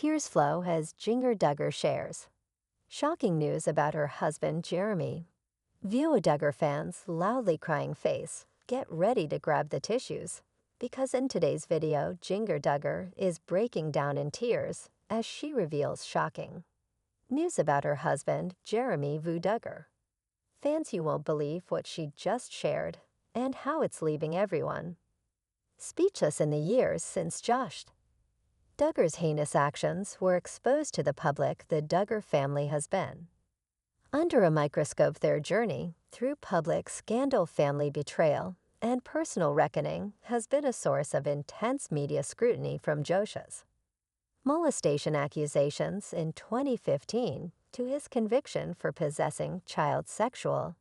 Tears flow as Jinger Duggar shares. Shocking news about her husband, Jeremy. Vuolo Duggar fans loudly crying face. Get ready to grab the tissues. Because in today's video, Jinger Duggar is breaking down in tears as she reveals shocking news about her husband, Jeremy Vuolo Duggar. Fans, you won't believe what she just shared and how it's leaving everyone speechless in the years since Josh Duggar's heinous actions were exposed to the public. The Duggar family has been under a microscope. Their journey through public scandal, family betrayal, and personal reckoning has been a source of intense media scrutiny, from Josh's molestation accusations in 2015 to his conviction for possessing child sexual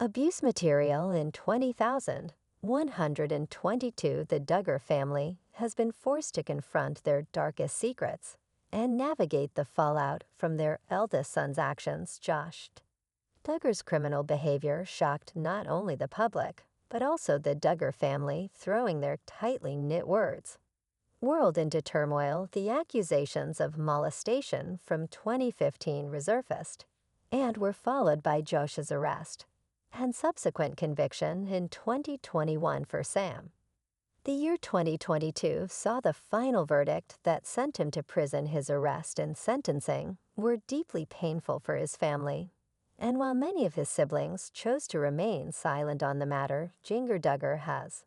abuse material in 20,122. The Duggar family has been forced to confront their darkest secrets and navigate the fallout from their eldest son's actions. Josh Duggar's criminal behavior shocked not only the public, but also the Duggar family, throwing their tightly knit world into turmoil. The accusations of molestation from 2015 resurfaced and were followed by Josh's arrest and subsequent conviction in 2021 for Sam. The year 2022 saw the final verdict that sent him to prison. His arrest and sentencing were deeply painful for his family, and while many of his siblings chose to remain silent on the matter, Jinger Duggar has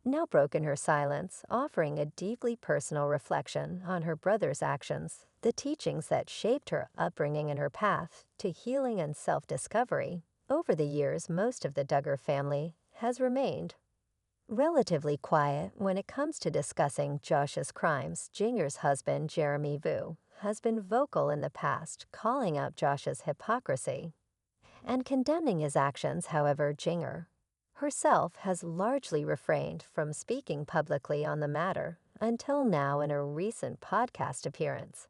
now broken her silence, offering a deeply personal reflection on her brother's actions, the teachings that shaped her upbringing, and her path to healing and self-discovery. Over the years, most of the Duggar family has remained relatively quiet when it comes to discussing Josh's crimes. Jinger's husband, Jeremy Vuolo, has been vocal in the past, calling out Josh's hypocrisy and condemning his actions. However, Jinger herself has largely refrained from speaking publicly on the matter until now. In a recent podcast appearance,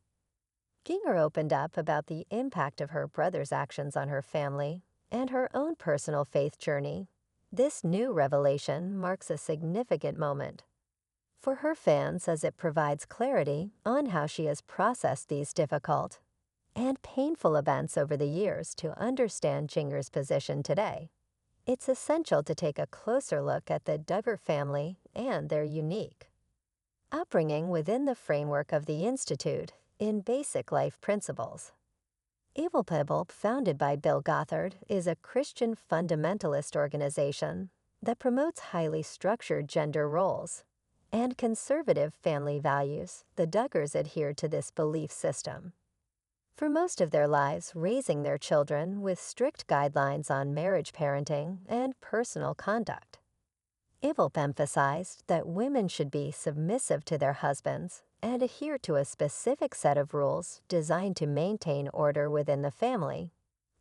Jinger opened up about the impact of her brother's actions on her family and her own personal faith journey. This new revelation marks a significant moment for her fans as it provides clarity on how she has processed these difficult and painful events over the years. To understand Jinger's position today, it's essential to take a closer look at the Duggar family and their unique upbringing within the framework of the Institute in Basic Life Principles. IBLP, founded by Bill Gothard, is a Christian fundamentalist organization that promotes highly structured gender roles and conservative family values. The Duggars adhere to this belief system for most of their lives, raising their children with strict guidelines on marriage, parenting, and personal conduct. IBLP emphasized that women should be submissive to their husbands and adhere to a specific set of rules designed to maintain order within the family.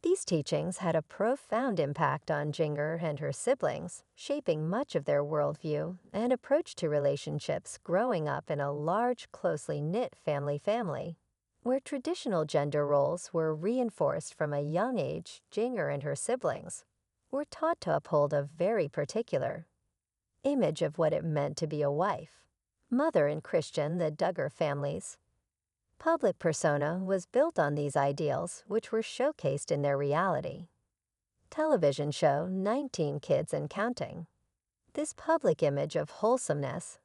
These teachings had a profound impact on Jinger and her siblings, shaping much of their worldview and approach to relationships. Growing up in a large, closely knit family, where traditional gender roles were reinforced from a young age, Jinger and her siblings were taught to uphold a very particular image of what it meant to be a wife, mother, and Christian. The Duggar family's public persona was built on these ideals, which were showcased in their reality television show 19 Kids and Counting. This public image of wholesomeness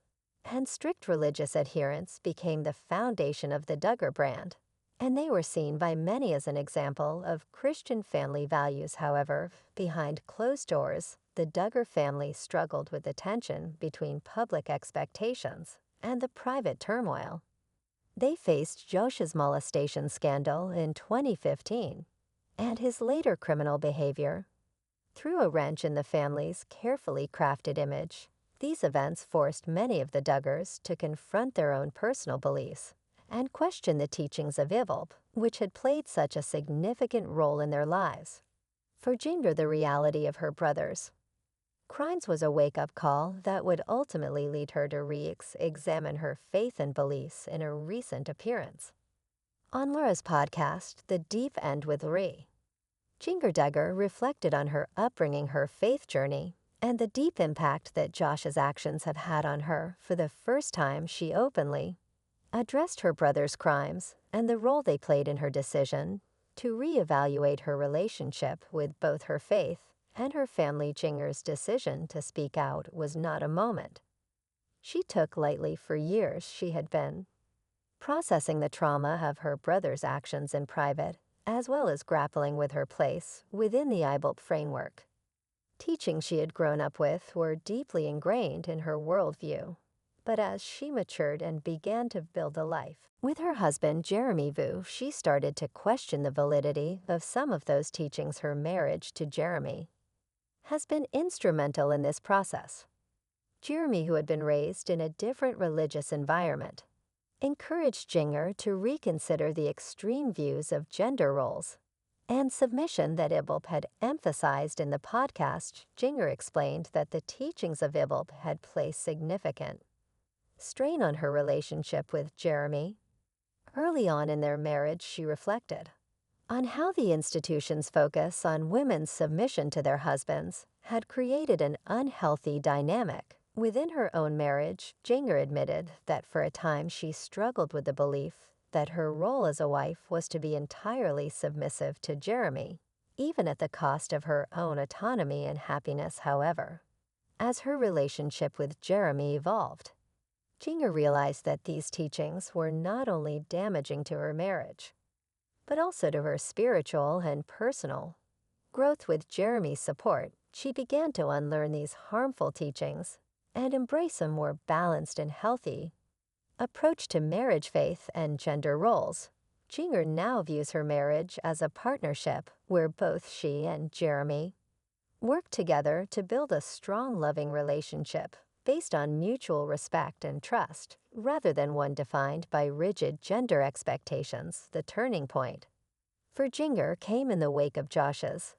and strict religious adherence became the foundation of the Duggar brand, and they were seen by many as an example of Christian family values. However, behind closed doors, the Duggar family struggled with the tension between public expectations and the private turmoil. They faced Josh's molestation scandal in 2015 and his later criminal behavior threw a wrench in the family's carefully crafted image. These events forced many of the Duggars to confront their own personal beliefs and question the teachings of IBLP, which had played such a significant role in their lives. For Jinger, the reality of her brother's crimes was a wake-up call that would ultimately lead her to re-examine her faith and beliefs. In a recent appearance on Laura's podcast, The Deep End with Jinger Duggar reflected on her upbringing, her faith journey, and the deep impact that Josh's actions have had on her. For the first time, she openly addressed her brother's crimes and the role they played in her decision to reevaluate her relationship with both her faith and her family. Jinger's decision to speak out was not a moment she took lightly. For years she had been processing the trauma of her brother's actions in private, as well as grappling with her place within the IBLP framework. Teachings she had grown up with were deeply ingrained in her worldview, but as she matured and began to build a life with her husband Jeremy Vu, she started to question the validity of some of those teachings. Her marriage to Jeremy has been instrumental in this process. Jeremy, who had been raised in a different religious environment, encouraged Jinger to reconsider the extreme views of gender roles and submission that IBLP had emphasized in the podcast. Jinger explained that the teachings of IBLP had placed significant strain on her relationship with Jeremy. Early on in their marriage, she reflected on how the institution's focus on women's submission to their husbands had created an unhealthy dynamic. Within her own marriage, Jinger admitted that for a time she struggled with the belief that her role as a wife was to be entirely submissive to Jeremy, even at the cost of her own autonomy and happiness. However, as her relationship with Jeremy evolved, Jinger realized that these teachings were not only damaging to her marriage, but also to her spiritual and personal growth. With Jeremy's support, she began to unlearn these harmful teachings and embrace a more balanced and healthy approach to marriage, faith, and gender roles. Jinger now views her marriage as a partnership where both she and Jeremy work together to build a strong, loving relationship based on mutual respect and trust, rather than one defined by rigid gender expectations. The turning point for Jinger came in the wake of Josh's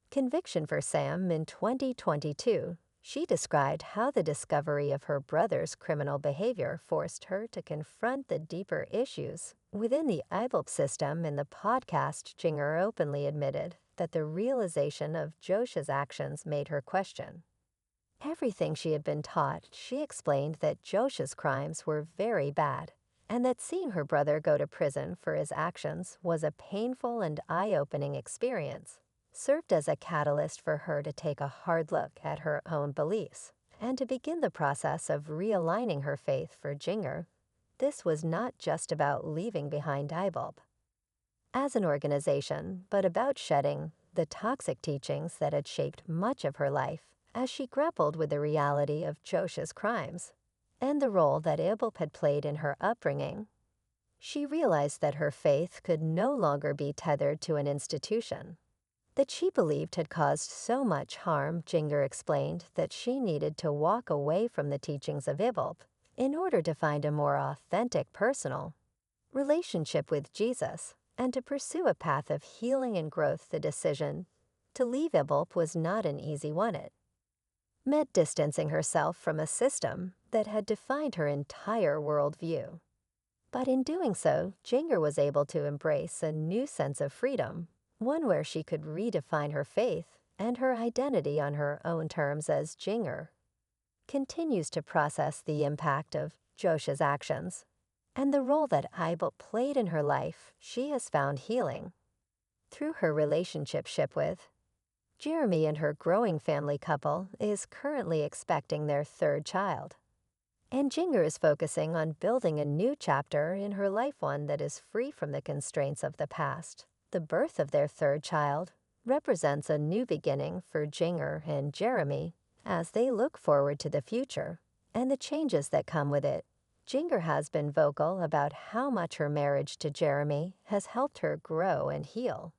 conviction for Sam in 2022. She described how the discovery of her brother's criminal behavior forced her to confront the deeper issues within the IBLP system. In the podcast, Jinger openly admitted that the realization of Josh's actions made her question everything she had been taught. She explained that Josh's crimes were very bad, and that seeing her brother go to prison for his actions was a painful and eye-opening experience, served as a catalyst for her to take a hard look at her own beliefs and to begin the process of realigning her faith. For Jinger, this was not just about leaving behind IBLP as an organization, but about shedding the toxic teachings that had shaped much of her life. As she grappled with the reality of Josh's crimes and the role that IBLP had played in her upbringing, she realized that her faith could no longer be tethered to an institution that she believed had caused so much harm. Jinger explained that she needed to walk away from the teachings of IBLP in order to find a more authentic personal relationship with Jesus and to pursue a path of healing and growth. The decision to leave IBLP was not an easy one. It meant distancing herself from a system that had defined her entire worldview. But in doing so, Jinger was able to embrace a new sense of freedom, one where she could redefine her faith and her identity on her own terms. As Jinger continues to process the impact of Josh's actions and the role that IBLP played in her life, she has found healing through her relationship with Jeremy, and her growing family couple is currently expecting their third child. And Jinger is focusing on building a new chapter in her life, one that is free from the constraints of the past. The birth of their third child represents a new beginning for Jinger and Jeremy as they look forward to the future and the changes that come with it. Jinger has been vocal about how much her marriage to Jeremy has helped her grow and heal,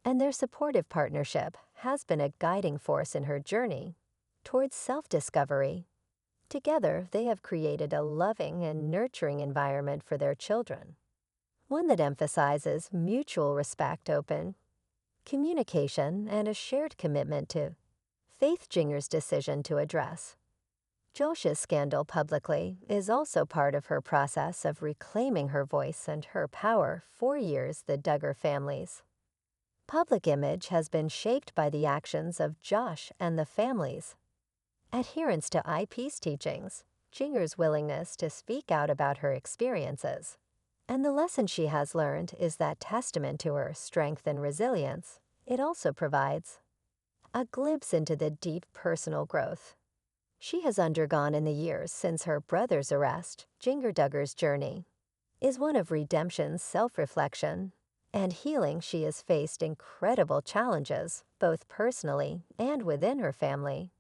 and their supportive partnership has been a guiding force in her journey towards self-discovery. Together, they have created a loving and nurturing environment for their children, one that emphasizes mutual respect, open communication, and a shared commitment to faith. Jinger's decision to address Josh's scandal publicly is also part of her process of reclaiming her voice and her power. For years, the Duggar family's public image has been shaped by the actions of Josh and the family's adherence to IP's teachings. Jinger's willingness to speak out about her experiences. And the lesson she has learned is that testament to her strength and resilience, it also provides a glimpse into the deep personal growth she has undergone in the years since her brother's arrest. Jinger Duggar's journey is one of redemption, self-reflection, and healing. She has faced incredible challenges, both personally and within her family.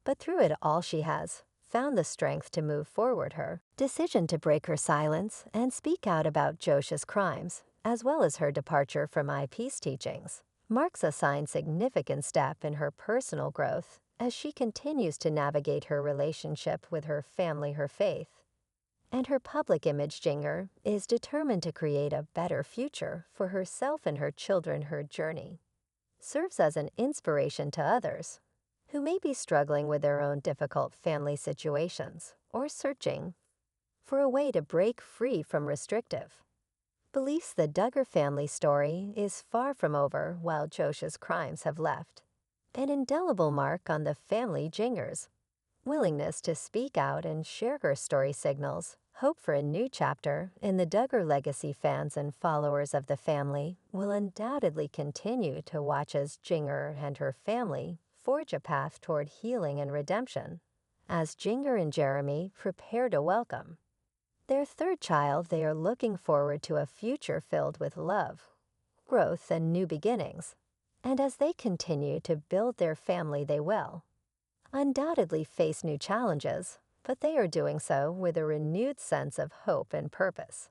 But through it all she has found the strength to move forward. Her decision to break her silence and speak out about Josh's crimes, as well as her departure from IP's teachings, marks a significant step in her personal growth as she continues to navigate her relationship with her family, her faith, and her public image. Jinger is determined to create a better future for herself and her children. Her journey serves as an inspiration to others who may be struggling with their own difficult family situations or searching for a way to break free from restrictive beliefs. The Duggar family story is far from over. While Josh's crimes have left an indelible mark on the family, Jinger's willingness to speak out and share her story signals hope for a new chapter in the Duggar legacy. Fans and followers of the family will undoubtedly continue to watch as Jinger and her family forge a path toward healing and redemption. As Jinger and Jeremy prepare to welcome their third child, they are looking forward to a future filled with love, growth, and new beginnings. And as they continue to build their family, they will undoubtedly face new challenges, but they are doing so with a renewed sense of hope and purpose.